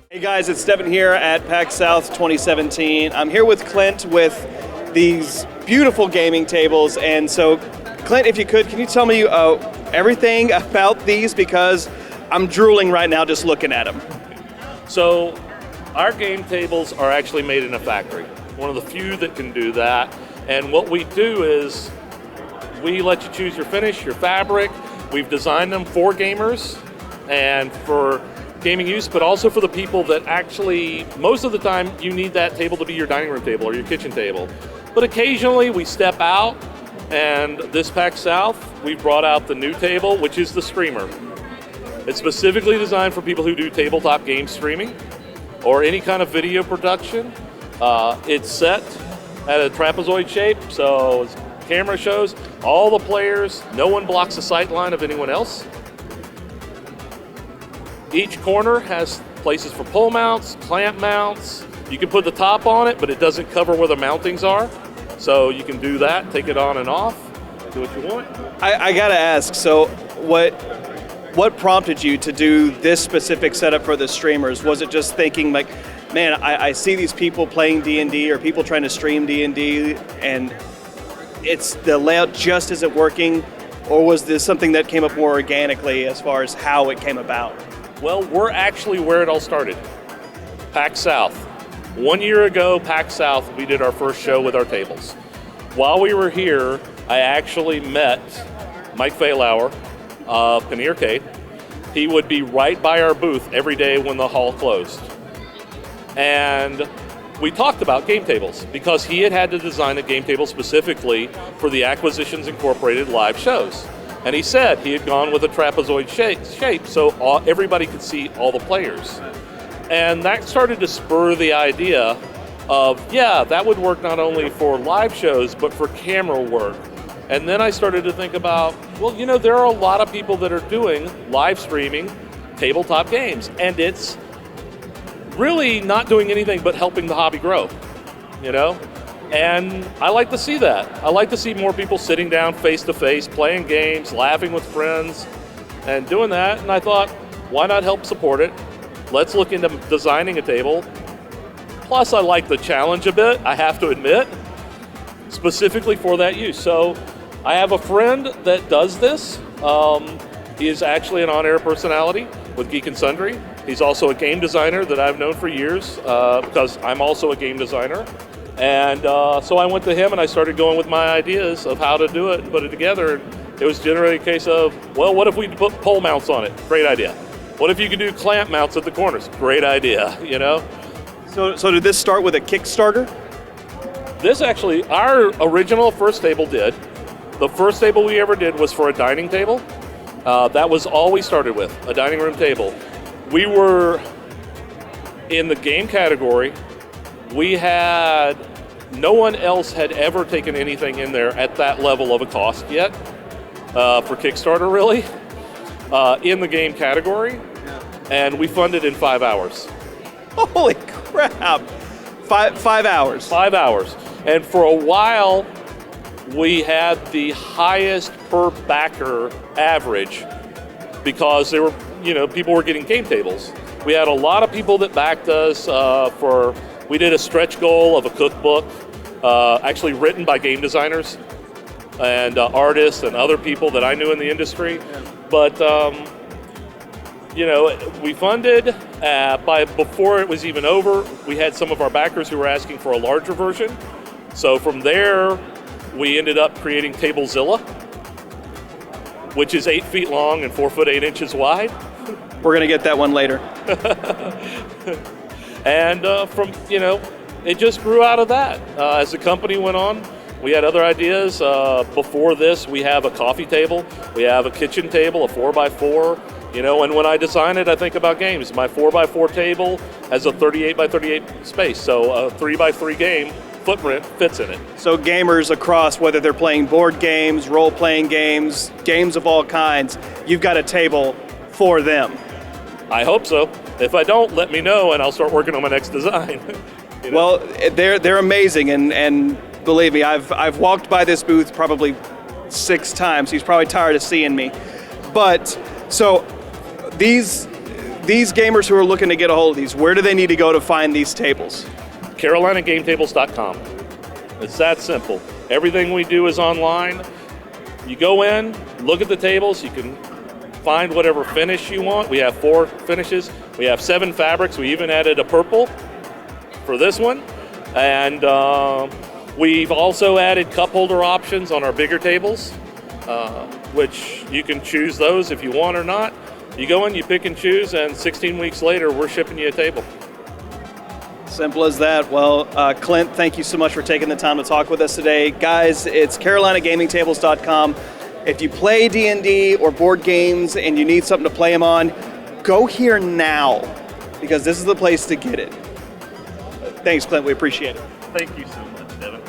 Hey guys, it's Devin here at PAX South 2017. I'm here with Clint with these beautiful gaming tables. And so, Clint, if you could, can you tell me everything about these? Because I'm drooling right now just looking at them. So, our game tables are actually made in a factory. One of the few that can do that. And what we do is we let you choose your finish, your fabric. We've designed them for gamers and for gaming use, but also for the people that actually, most of the time, you need that table to be your dining room table or your kitchen table. But occasionally we step out, and this PAX South, we've brought out the new table, which is the streamer. It's specifically designed for people who do tabletop game streaming or any kind of video production. It's set at a trapezoid shape, so as camera shows all the players, no one blocks the sight line of anyone else. Each corner has places for pole mounts, clamp mounts. You can put the top on it, but it doesn't cover where the mountings are. So you can do that, take it on and off, do what you want. I gotta ask, so what prompted you to do this specific setup for the streamers? Was it just thinking like, man, I see these people playing D&D or people trying to stream D&D and it's the layout just isn't working? Or was this something that came up more organically as far as how it came about? Well, we're actually where it all started. PAX South. 1 year ago, PAX South, we did our first show with our tables. While we were here, I actually met Mike Failauer of Penny Arcade. He would be right by our booth every day when the hall closed. And we talked about game tables because he had to design a game table specifically for the Acquisitions Incorporated live shows. And he said he had gone with a trapezoid shape so everybody could see all the players. And that started to spur the idea of, yeah, that would work not only for live shows, but for camera work. And then I started to think about, well, you know, there are a lot of people that are doing live streaming tabletop games, and it's really not doing anything but helping the hobby grow, you know? And I like to see that. I like to see more people sitting down face-to-face, playing games, laughing with friends, and doing that. And I thought, why not help support it? Let's look into designing a table. Plus, I like the challenge a bit, I have to admit, specifically for that use. So I have a friend that does this. He is actually an on-air personality with Geek and Sundry. He's also a game designer that I've known for years because I'm also a game designer. And so I went to him and I started going with my ideas of how to do it and put it together. It was generally a case of, well, what if we put pole mounts on it? Great idea. What if you could do clamp mounts at the corners? Great idea, you know? So did this start with a Kickstarter? This actually, our original first table did. The first table we ever did was for a dining table. That was all we started with, a dining room table. We were in the game category. No one else had ever taken anything in there at that level of a cost yet, for Kickstarter really, in the game category, and we funded in 5 hours. Holy crap, 5 hours. 5 hours, and for a while, we had the highest per backer average because there were, people were getting game tables. We had a lot of people that backed us we did a stretch goal of a cookbook, actually written by game designers and artists and other people that I knew in the industry. Yeah. But, we funded, before it was even over, we had some of our backers who were asking for a larger version. So from there, we ended up creating Tablezilla, which is 8 feet long and 4 foot 8 inches wide. We're gonna get that one later. And it just grew out of that. As the company went on, we had other ideas. Before this, we have a coffee table, we have a kitchen table, a 4x4, and when I design it, I think about games. My 4x4 table has a 38 by 38 space, so a 3x3 game footprint fits in it. So gamers across, whether they're playing board games, role-playing games, games of all kinds, you've got a table for them. I hope so. If I don't, let me know, and I'll start working on my next design. You know? Well, they're amazing, and believe me, I've walked by this booth probably 6 times. He's probably tired of seeing me. But so these gamers who are looking to get a hold of these, where do they need to go to find these tables? CarolinaGameTables.com. It's that simple. Everything we do is online. You go in, look at the tables, you can find whatever finish you want. We have 4 finishes. We have 7 fabrics. We even added a purple for this one. And we've also added cup holder options on our bigger tables, which you can choose those if you want or not. You go in, you pick and choose, and 16 weeks later, we're shipping you a table. Simple as that. Well, Clint, thank you so much for taking the time to talk with us today. Guys, it's CarolinaGamingTables.com. If you play D&D or board games and you need something to play them on, go here now, because this is the place to get it. Thanks, Clint. We appreciate it. Thank you so much, Devin.